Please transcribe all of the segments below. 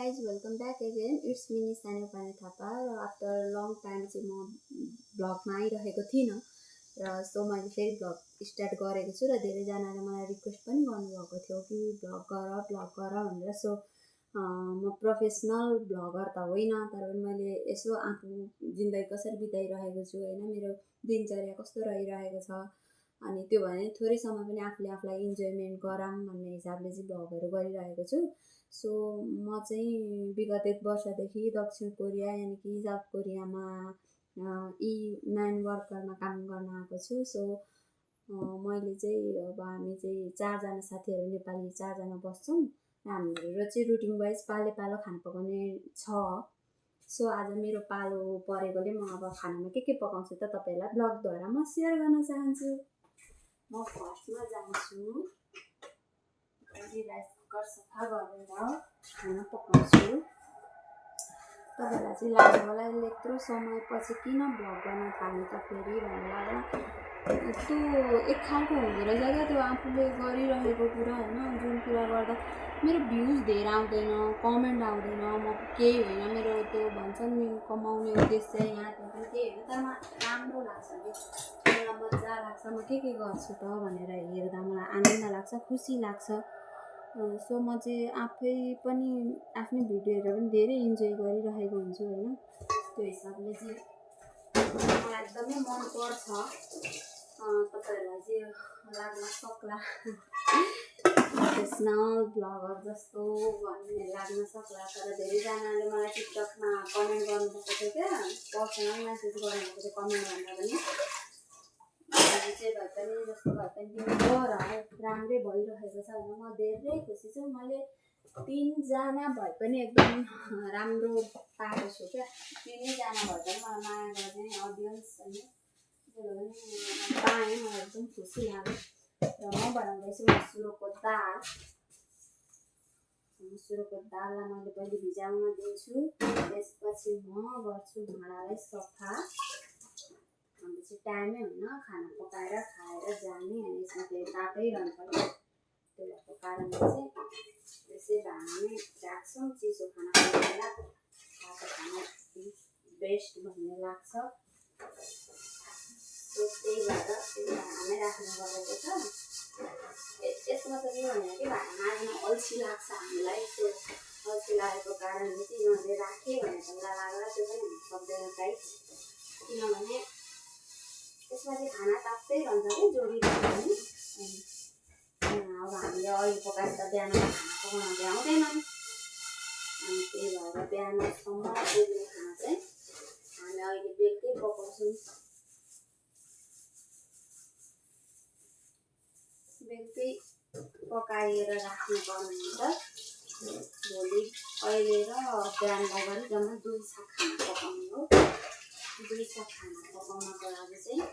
guys, welcome back again. It's me Nisani Pani Thapa र after long time चाहिँ म भ्लगमा आइरहेको थिइनँ र सो मैले फेरि भ्लग स्टार्ट गरेको छु र धेरैजनाले मलाई रिक्वेस्ट पनि गर्नुभएको थियो कि भ्लग गर भनेर। सो म प्रोफेसनल भ्लगर त होइन, तर पनि मैले यसो आफू जिन्दगी कसरी बिताइरहेको छु होइन, मेरो दिनचर्या कस्तो रहिरहेको छ अनि त्यो भने थोरै समय पनि आफूले आफूलाई इन्जोयमेन्ट गरौँ भन्ने हिसाबले चाहिँ भ्लगहरू गरिरहेको छु। सो म चाहिँ विगत 1 वर्षदेखि दक्षिण कोरिया यानि कि साउथ कोरियामा म्यान वर्करमा काम गर्न आएको छु। सो मैले चाहिँ अब हामी चाहिँ 4 जना साथीहरू नेपाली 4 जना बस्छौँ र हाम्रो चाहिँ रुटिन वाइज पालो खाना पकाउने छ। सो आज मेरो पालो परेकोले म अब खानामा के पकाउँछु त तपाईहरुलाई ब्लगद्वारा म सेयर गर्न चाहन्छु। म फर्स्टमा जान्छु राइस कुकर सफा गरेर खाना पकाउँछु। तपाईहरुलाई चाहिँ लाग्यो होला यत्रो समयपछि किन भ्लग गर्न थाल्नु त फेरि भन्नु लाग्ला। त्यो एक खालको हुँदो रहेछ क्या त्यो आफूले गरिरहेको कुरा होइन, जुन कुरा गर्दा मेरो भ्युज धेरै आउँदैन, कमेन्ट आउँदैन, म केही होइन, मेरो त्यो भन्छ नि कमाउने उद्देश्य यहाँ त्यहाँ केही होइन, तर मलाई राम्रो लाग्छ कि मलाई मजा लाग्छ, म के गर्छु त भनेर हेर्दा मलाई आनन्द लाग्छ, खुसी लाग्छ। सो म चाहिँ आफै पनि आफ्नै भिडियो हेरेर पनि धेरै इन्जोय गरिरहेको हुन्छु होइन। त्यो हिसाबले चाहिँ मलाई एकदमै मनपर्छ। तपाईहरुलाई चाहिँ लाग्न सक्ला प्रोफेसनल ब्लगर जस्तो भन्ने लाग्न सक्ला, तर धेरैजनाले मलाई टिकटकमा कमेन्ट गर्नुभएको थियो क्या, पर्सनल मेसेज गर्नुभएको थियो कमेन्ट भन्दा पनि चाहिँ भए पनि जस्तो भए पनि गर राम्रै भइरहेको छ होइन। म धेरै खुसी छु, मैले 3 जना भए पनि एकदम राम्रो पाएको छु क्या। 3 जना भए पनि मलाई माया गर्ने अडियन्स होइन पाएँ, मलाई एकदम खुसी लाग्यो। र म बनाउँदैछु मसुरोको दाल। मसुरोको दाललाई मैले पहिले भिजाउन दिन्छु, त्यसपछि म गर्छु भाँडालाई सफा। हाम्रो चाहिँ टाइमै हुन्न खाना पकाएर खाएर जाने अनि यसमा फेरि तातै रहनु पर्छ। त्यो भएको कारणले चाहिँ त्यसै भाँडामै राख्छौँ। चिसो खाना खाँदा तातो खाना बेस्ट भन्ने लाग्छ। त्यही भएर भाँडामै राख्ने गरेको छ। यसमा त के भने कि भाँडा माझ्न अल्छी लाग्छ हामीलाई, त्यो अल्छी लागेको कारणले चाहिँ यिनीहरूले राखेँ भने पहिला लाग्ला, त्यो पनि हुन सक्दैन गाइस, किनभने त्यसमा चाहिँ खाना तात्तै रहन्छ कि जोडिरहेको नि। अब हामीले अहिले पकाएर त बिहान खाना पकाउन भ्याउँदैन, अनि त्यही भएर बिहानसम्म पुग्ने खाना चाहिँ हामी अहिले बेलुकै पकाउँछौँ। बेलुकै पकाएर राख्नु पर्ने हुन्छ। भोलि अहिले र बिहानलाई गरी जम्मा 2 साग खाना पकाउनु हो। 2 साग खाना पकाउनको लागि चाहिँ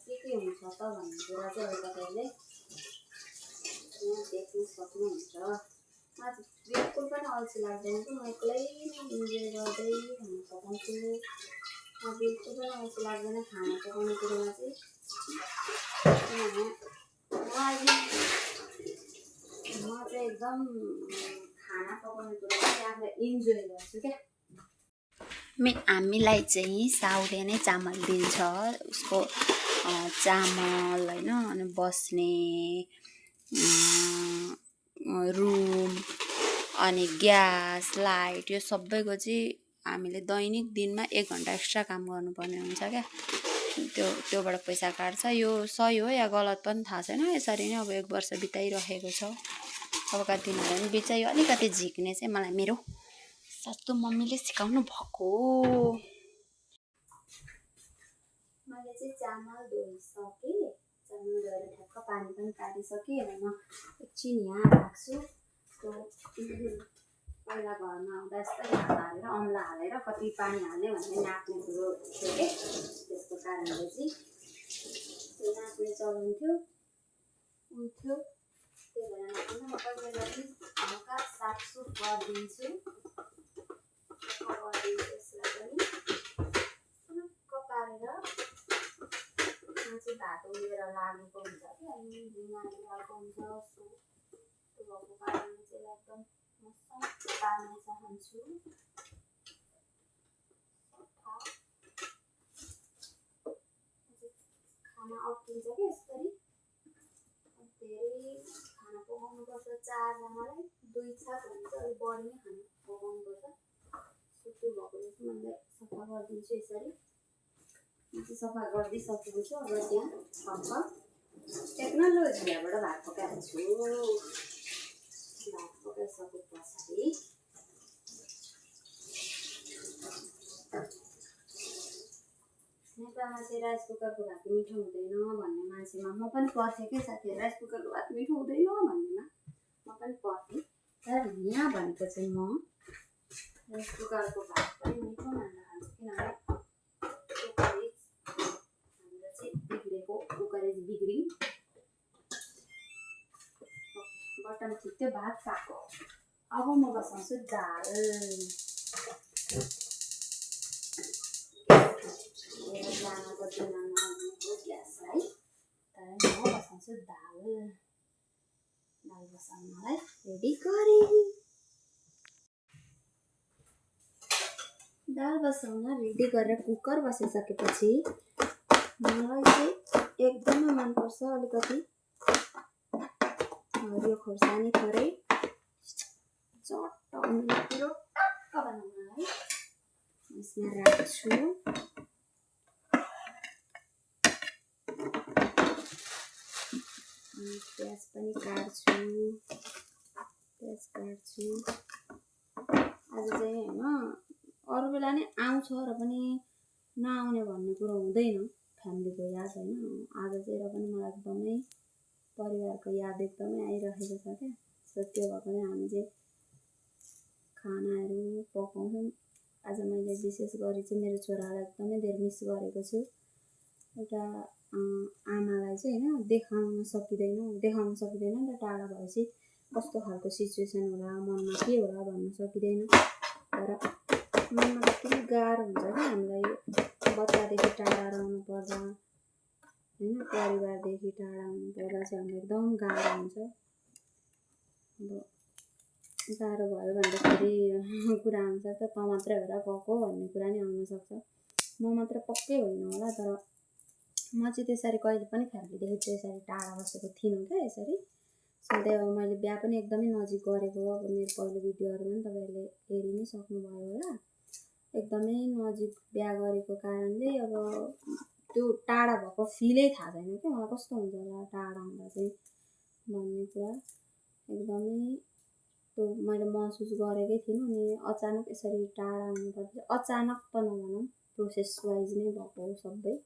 के हुन्छ त भन्ने कुरा चाहिँ अब तपाईँले देख्न सक्नुहुन्छ। मलाई बिल्कुल पनि अल्छी लाग्दैन कि म एक्लै इन्जोय गर्दै खाना पकाउँछु। म बिल्कुल पनि अल्छी लाग्दैन खाना पकाउने कुरोमा चाहिँ, किनभने म चाहिँ एकदम खाना पकाउने कुरोमा चाहिँ आफूलाई इन्जोय गर्छु क्या। हामीलाई चाहिँ साउले नै चामल दिन्छ, उसको चामल होइन, अनि बस्ने रुम अनि ग्यास लाइट यो सबैको चाहिँ हामीले दैनिक दिनमा 1 घन्टा एक्स्ट्रा काम गर्नुपर्ने हुन्छ क्या। त्योबाट पैसा काट्छ। यो सही हो या गलत पनि थाहा छैन, यसरी नै अब 1 वर्ष बिताइरहेको छ। अबका दिनहरू पनि बिचाइ अलिकति झिक्ने चाहिँ मलाई मेरो सासु मम्मीले सिकाउनु भएको। मैले चाहिँ चामल धोइसकेँ, चामल धोएर ठ्याक्क पानी पनि काटिसकेँ र म एकछिन यहाँ राख्छु। त्यो पहिला घरमा आउँदा यस्तै हालेर अम्ला हालेर कति पानी हाल्ने भन्ने नाप्ने कुरो थियो कि, त्यसको कारणले चाहिँ त्यो नाप्ने चलन थियो उठ्यो। त्यही भएर नाप्नु म पहिला चाहिँ हल्का साफसुफ गरिदिन्छु। यसलाई पनि सनक्क पारेर चाहिँ भात उडेर लागेको हुन्छ कि, अनि ढुङ्गा खालको हुन्छ। त्यो भएको कारणले चाहिँ एकदम पाल्न चाहन्छु। खाना अट्किन्छ कि यसरी धेरै खाना पकाउनुपर्छ। 4 जनालाई 2 छाक हुन्छ, अलिक बढी नै खाना पकाउनुपर्छ। सुत्तु भएकोले चाहिँ मैले सफा गरिदिन्छु यसरी। म चाहिँ सफा गरिदिइसकेको छु। अब त्यहाँ ठक्क टेक्नोलोजीबाट भात पकाइहाल्छु। भात पकाइसके पछाडि नेपालमा चाहिँ राइस कुकरको भात मिठो हुँदैन भन्ने मान्छेमा म पनि पर्थेँ कि साथीहरू। राइस कुकरको भात मिठो हुँदैन भन्नेमा म पनि पर्थेँ। तर यहाँ भनेको चाहिँ म राइस कुकरको भात पनि मिठो मान्न खान्छु। किनभने कुकरेज हाम्रो चाहिँ बिग्रेको, कुकरेज बिग्रिङ। बटन ठिक्कै भात पाको। अब म बसाउँछु दाल। जानको चुल्हा नहुनेको ग्यासलाई, तर म बसाउँछु दाल। दाल बसाउनलाई रेडी गरेँ। दाल बसाउन रेडी गरेर कुकर बसिसकेपछि मलाई चाहिँ एकदमै मनपर्छ अलिकति हरियो खोर्सानी थोरै चट्ट पिरो टक्क बनाउनलाई यसमा राख्छु। प्याज पनि काट्छु। आज चाहिँ होइन, अरू बेला नै आउँछ र पनि नआउने भन्ने कुरो हुँदैन फ्यामिलीको याद होइन। आज चाहिँ र पनि मलाई एकदमै परिवारको याद एकदमै आइरहेको छ क्या। सो त्यो भएर नै हामी चाहिँ खानाहरू पकाउँछौँ। आज मैले विशेष गरी चाहिँ मेरो छोरालाई एकदमै धेरै मिस गरेको छु। एउटा आमालाई चाहिँ होइन देखाउन सकिँदैन नि त। टाढा भएपछि कस्तो खालको सिचुएसन होला, मनमा के होला भन्न सकिँदैन। तर मनमा कति गाह्रो हुन्छ कि हामीलाई बच्चादेखि टाढा रहनु पर्दा होइन, परिवारदेखि टाढा हुनु पर्दा चाहिँ हामीलाई एकदम गाह्रो हुन्छ। अब गाह्रो भयो भन्दाखेरि कुरा आउँछ त त मात्रै भएर गएको भन्ने कुरा नि आउनसक्छ। म मात्र पक्कै होइन होला, तर म चाहिँ त्यसरी कहिले पनि फ्यामिलीदेखि त्यसरी टाढा बसेको थिइनँ क्या यसरी। सधैँ अब मैले बिहा पनि एकदमै नजिक गरेको। अब मेरो पहिलो भिडियोहरूमा पनि तपाईँहरूले हेरि नै सक्नुभयो होला। एकदमै नजिक बिहा गरेको कारणले अब त्यो टाढा भएको फिलै थाहा छैन क्या मलाई, कस्तो हुन्छ होला टाढा हुँदा चाहिँ भन्ने कुरा एकदमै त्यो मैले महसुस गरेकै थिइनँ। अनि अचानक यसरी टाढा हुनुपर्छ, अचानक त नभनौँ, प्रोसेस वाइज नै भएको हो सबै।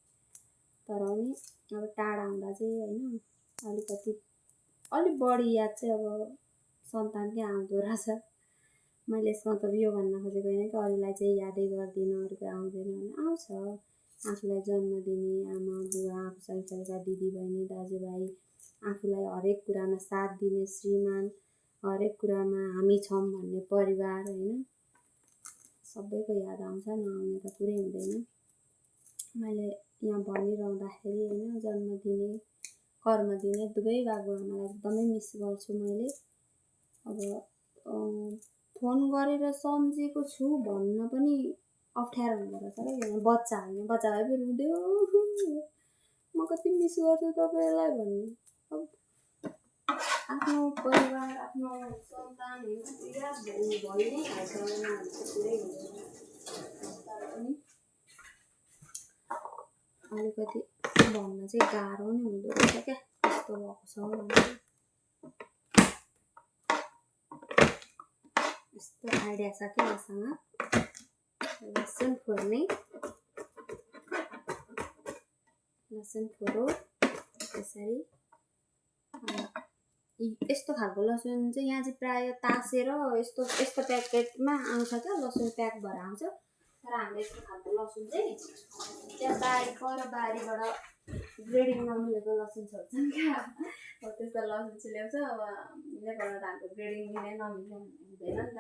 तर पनि अब टाढा हुँदा चाहिँ होइन अलिकति अलिक बढी याद चाहिँ अब सन्तानकै आउँदो रहेछ। मैले यसमा त यो भन्न खोजेको होइन कि अरूलाई चाहिँ यादै गर्दिनँ, अरूको आउँदैन भने आउँछ। आफूलाई जन्म दिने आमा बुवा, आफूसँगका दिदीबहिनी दाजुभाइ, आफूलाई हरेक कुरामा साथ दिने श्रीमान, हरेक कुरामा हामी छौँ भन्ने परिवार होइन, सबैको याद आउँछ। नआउने त कुरै हुँदैन। मैले यहाँ भनिरहँदाखेरि होइन जन्म दिने कर्म दिने दुवै बाबुआमालाई एकदमै मिस गर्छु मैले। अब फोन गरेर सम्झेको छु भन्न पनि अप्ठ्यारो हुँदो रहेछ क्या। किनभने बच्चा होइन, बच्चा भए पनि रुँदै म कति मिस गर्छु तपाईँलाई भन्ने। अब आफ्नो परिवार, आफ्नो सन्तान याद भइ नै हाल्छ, उनीहरूको कुरै हुँदैन। तर पनि अलिकति भन्न चाहिँ गाह्रो नै हुँदो रहेछ क्या, कस्तो भएको छ भनेर। यस्तो आइडिया छ कि मसँग लसुन फोर्ने। लसुन फोरो यसरी। यस्तो खालको लसुन चाहिँ यहाँ चाहिँ प्रायः तासेर यस्तो प्याकेटमा आउँछ क्या, लसुन प्याक भएर आउँछ। तर हामीले यस्तो खालको लसुन चाहिँ त्यहाँ बारीबाट ग्रेडिङ नमिलेको लसुन छोड्छौँ क्या। अब त्यस्तो लसुन चाहिँ ल्याउँछ। अब नेपालमा त हाम्रो ग्रेडिङ मिल्ने नमिल्ने हुँदैन नि त।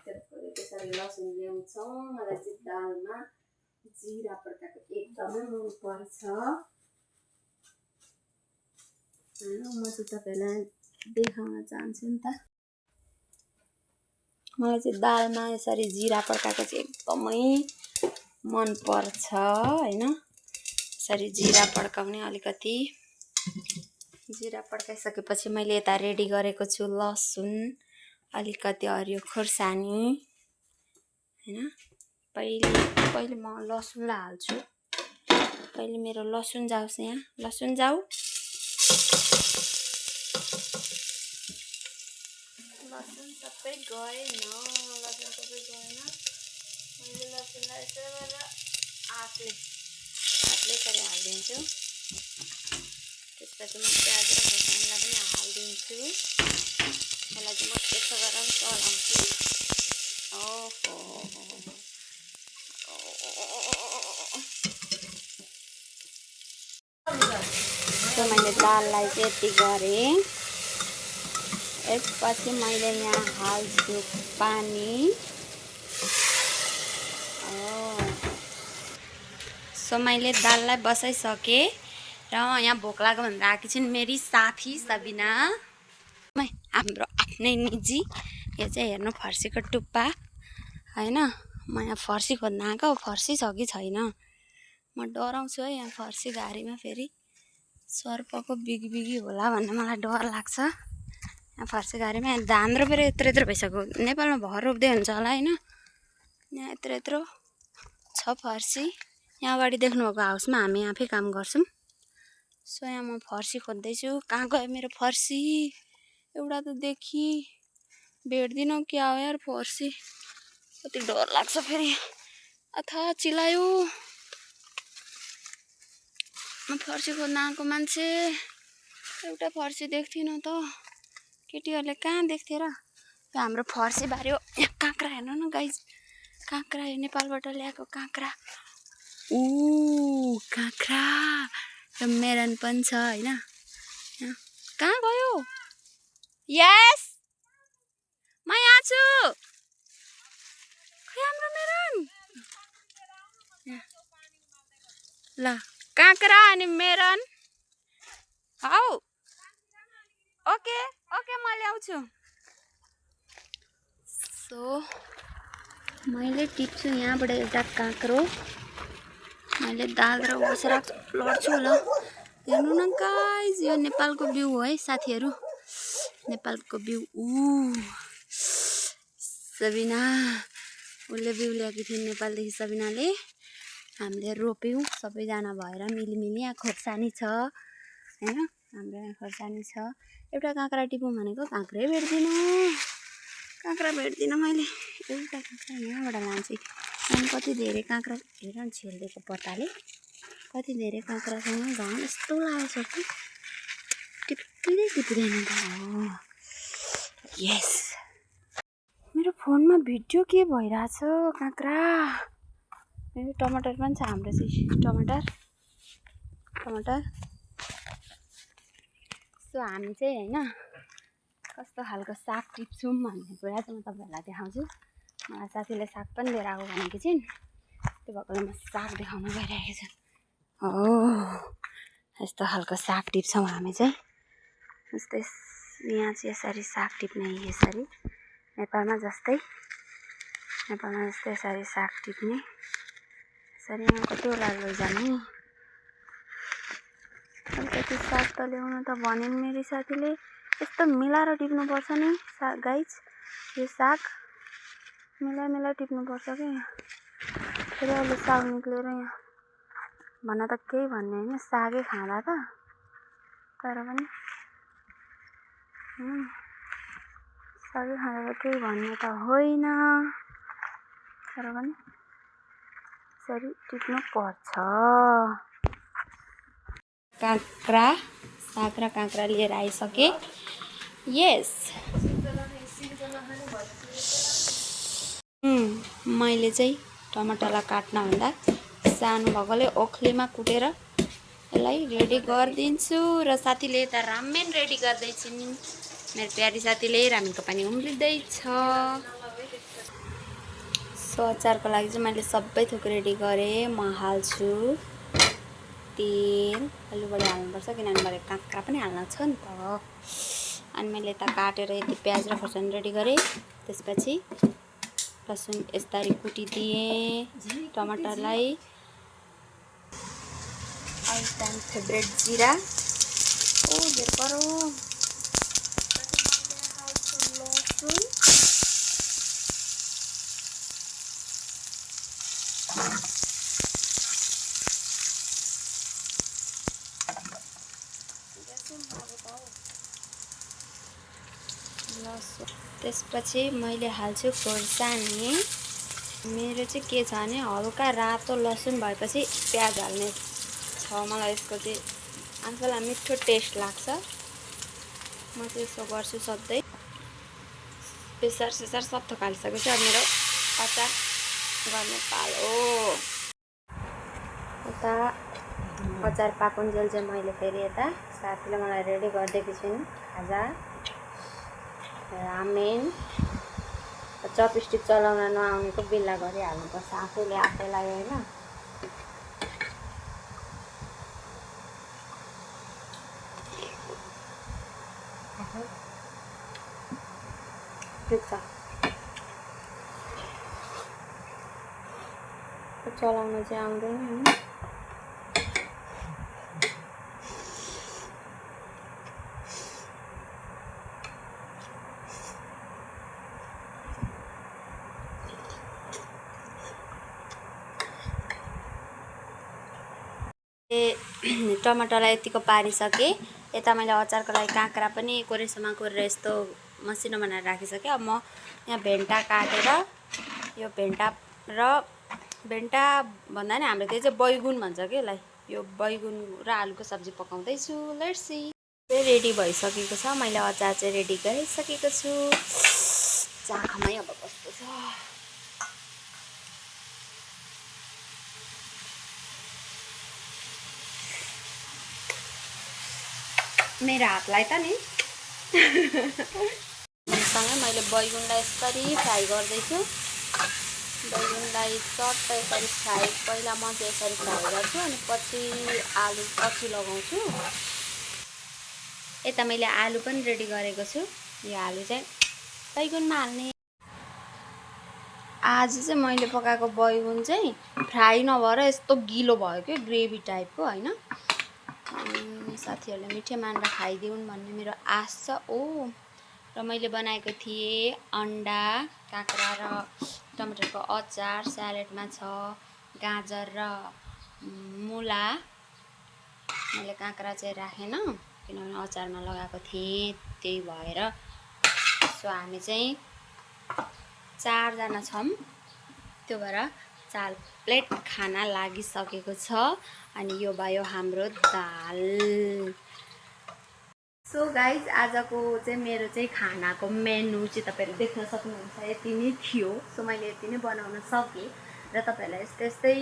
त्यसले त्यसरी लसुन ल्याउँछौँ। मलाई चाहिँ दालमा जिरा पड्काएको एकदमै मनपर्छ। म चाहिँ तपाईँलाई देखाउन चाहन्छु नि त। मलाई चाहिँ दालमा यसरी जिरा पड्काएको चाहिँ एकदमै मन पर्छ हैन। यसरी जिरा पड्काउने अलिकति जिरा पड्काइसकेपछि मैले यता रेडी गरेको छु लसुन, अलिकति हरियो खोर्सानी हैन। पहिले म लसुनलाई हाल्छु। पहिले मेरो लसुन जाओस् यहाँ, लसुन जाऊ। लसुन सबै गएन, लसुन सबै गएन। मैले लसुनलाई यसो गरेर हातले यसरी हालिदिन्छु। त्यसपछि म प्याज र खोर्सानीलाई पनि हालिदिन्छु। यसलाई चाहिँ म यसो गरेर चलाउँछु। ओहो तो मैले दाललाई चाहिँ यति गरेँ। यसपछि मैले यहाँ हाल्छु पानी। सो मैले दाललाई बसाइसकेँ र यहाँ भोक लाग्यो भनेर आएकी छिन् मेरी साथी सबिना। हाम्रो आफ्नै निजी यो चाहिँ हेर्नु फर्सीको टुप्पा हैन। म यहाँ फर्सी खोज्न आएको, फर्सी छ कि छैन। म डराउँछु है यहाँ फर्सी घारीमा फेरि सर्पको बिगबिगी होला भन्ने मलाई डर लाग्छ। यहाँ फर्सी घारीमा यहाँ धान रोपेर यत्रो भइसक्यो। नेपालमा भर रोप्दै हुन्छ होला हैन। यहाँ यत्रो छ फर्सी। यहाँ अगाडि देख्नुभएको हाउसमा हामी आफै काम गर्छौँ। सो यहाँ म फर्सी खोज्दैछु। कहाँ गयो मेरो फर्सी? एउटा त देखी भेट्दिनँ। क्या हो यार फर्सी? कति डर लाग्छ फेरि। अथा चिलायो। म फर्सी खोज्न आएको मान्छे, एउटा फर्सी देख्थिनँ त। केटीहरूले कहाँ देख्थे र? यो हाम्रो फर्सी बारी हो। यहाँ काँक्रा हेर्नु न गाइज, काँक्रा यो नेपालबाट ल्याएको काँक्रा। काँक्रा र मेरन पनि छ हैन। कहाँ गयो? यस म यहाँ छु। खै हाम्रो मेरन? ल काँक्रा अनि मेरन। हौ ओके म ल्याउँछु। सो मैले टिप्छु यहाँबाट एउटा काँक्रो। मैले दाल र बसेर लड्छु होला। हेर्नु न गाइज, यो नेपालको भ्यू हो है साथीहरू, नेपालको भ्यू। सबिना उसले भ्यू ल्याएकी थिइन् नेपालदेखि। सबिनाले हामीले रोप्यौँ सबैजना भएर मिलिमिली। यहाँ खोर्सानी छ हैन, हाम्रो यहाँ खोर्सानी छ। एउटा काँक्रा टिपौँ भनेको काँक्रै भेट्दिनँ मैले। एउटा काँक्रा यहाँबाट लान्छु। अनि कति धेरै काँक्रा हेर न छेल्दिएको पत्ताले, कति धेरै काँक्रासँग घाम यस्तो लागेको छ कि टिप्दैन त। यस मेरो फोनमा भिडियो के भइरहेछ? काँक्रा टमाटर पनि छ हाम्रो चाहिँ। टमाटर सो हामी चाहिँ हैन कस्तो खालको साग टिप्छौँ भन्ने कुरा चाहिँ म तपाईँहरूलाई देखाउँछु। मलाई साथीले साग पनि लिएर आएको भनेकी छिन्, त्यो भएकोले म साग देखाउन गइरहेको छु। यस्तो खालको साग टिप्छौँ हामी चाहिँ। जस्तै यहाँ चाहिँ यसरी साग टिप्ने, यसरी नेपालमा जस्तै यसरी साग टिप्ने। यसरी यहाँ कतिवटा लैजानु। अलिकति साग त ल्याउनु त भनिन् मेरी साथीले। यस्तो मिलाएर टिप्नुपर्छ नि गाइज। यो साग मिलाएर टिप्नुपर्छ कि। फेरि अहिले साग निक्लेर यहाँ भन्न त केही भन्ने होइन, सागै खाँदा त। तर पनि सागै खाँदा त केही भन्ने त होइन, तर पनि यसरी टिप्नु पर्छ। काँक्रा, साग र काँक्रा लिएर आइसकेँ। यस मैले चाहिँ टमाटरलाई काट्नभन्दा सानो भएकोले ओखलीमा कुटेर यसलाई रेडी गरिदिन्छु। र साथीले यता रामेन रेडी गर्दैछिन्। मेरो प्यारी साथीले रामेनको पानी उम्लिँदैछ। सो अचारको लागि चाहिँ मैले सबै थोक रेडी गरेँ। म हाल्छु तेल, अलि बढी हाल्नुपर्छ किनभने मैले काँक्रा पनि हाल्न छ नि त। अनि मैले यता काटेर यति प्याज र खोर्सानी रेडी गरेँ। त्यसपछि लसुन यसरी कुटिदिएँ, टमाटरलाई, अल टाइम फेभरेट जिरा, ओ धेर परो लसुन, त्यसपछि मैले हाल्छु खोर्सानी। मेरो चाहिँ के छ भने हल्का रातो लसुन भएपछि प्याज हाल्ने छ मलाई। यसको चाहिँ आफूलाई मिठो टेस्ट लाग्छ, म चाहिँ यसो गर्छु सधैँ। बेसार सेसार सब थोक हालिसकेपछि अब मेरो अचार गर्ने पालो। यता अचार पाकुन्जेल चाहिँ मैले फेरि यता साथीले मलाई रेडी गरिदिएको छिन् खाजा, रामेन। चपस्टिक चलाउन नआउनेको बिल्ला गरिहाल्नुपर्छ आफूले आफैलाई होइन। ठिक छ, चलाउन चाहिँ आउँदैन होइन। टमाटरलाई यतिको पारिसकेँ। यता मैले अचारको लागि काँक्रा पनि कोरेसम्म कोरेर यस्तो मसिनो बनाएर राखिसकेँ। अब म यहाँ भेन्टा काटेर, यो भेन्टा भन्दा नि हाम्रो त्यो चाहिँ बैगुन भन्छ कि यसलाई, यो बैगुन र आलुको सब्जी पकाउँदैछु। Let's see. रेडी भइसकेको छ, मैले अचार चाहिँ रेडी गरिसकेको छु। चाखामै अब कस्तो छ। मेरो हातलाई त नि सँगै मैले बैगुनलाई यसरी फ्राई गर्दैछु। बैगुनलाई चट्ट यसरी फ्राई, पहिला म चाहिँ यसरी फ्राई गर्छु अनि पछि आलु पछि लगाउँछु। यता मैले आलु पनि रेडी गरेको छु। यो आलु चाहिँ बैगुनमा हाल्ने। आज चाहिँ मैले पकाएको बैगुन चाहिँ फ्राई नभएर यस्तो गिलो भयो कि ग्रेभी टाइपको होइन। साथीहरूले मिठै मानेर खाइदिउन् भन्ने मेरो आश छ। ओ र मैले बनाएको थिएँ अन्डा, काँक्रा र टमाटरको अचार, स्यालेडमा छ गाजर र मुला। मैले काँक्रा चाहिँ राखेन किनभने अचारमा लगाएको थिएँ, त्यही भएर। सो हामी चाहिँ 4 जना छौँ, त्यो भएर 4 प्लेट खाना लागिसकेको छ। अनि यो भयो हाम्रो दाल। सो गाइज आजको चाहिँ मेरो चाहिँ खानाको मेनु चाहिँ तपाईँहरूले देख्न सक्नुहुन्छ यति नै थियो। सो मैले यति नै बनाउन सकेँ र तपाईँहरूलाई यस्तै यस्तै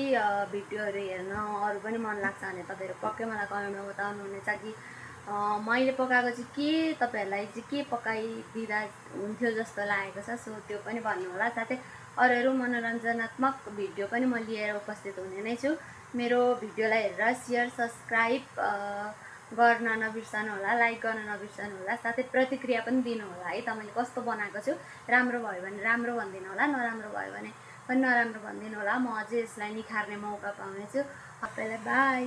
भिडियोहरू हेर्न अरू पनि मन लाग्छ भने तपाईँहरू पक्कै मलाई कमेन्टमा बताउनुहुनेछ कि मैले पकाएको चाहिँ के तपाईँहरूलाई चाहिँ के पकाइदिँदा हुन्थ्यो जस्तो लागेको छ। सो त्यो पनि भन्नुहोला। साथै अरू मनोरञ्जनात्मक भिडियो पनि म लिएर उपस्थित हुने नै छु। मेरो भिडियोलाई हेरेर सेयर, सब्सक्राइब गर्न नबिर्सनु होला, लाइक गर्न नबिर्सनु होला। साथै प्रतिक्रिया पनि दिनु होला है, त मैले कस्तो बनाएको छु। राम्रो भयो भने राम्रो भनिदिनु होला, नराम्रो भयो भने पनि नराम्रो भनिदिनु होला। म अझै यसलाई निखार्ने मौका पाउनेछु। सबैलाई बाई।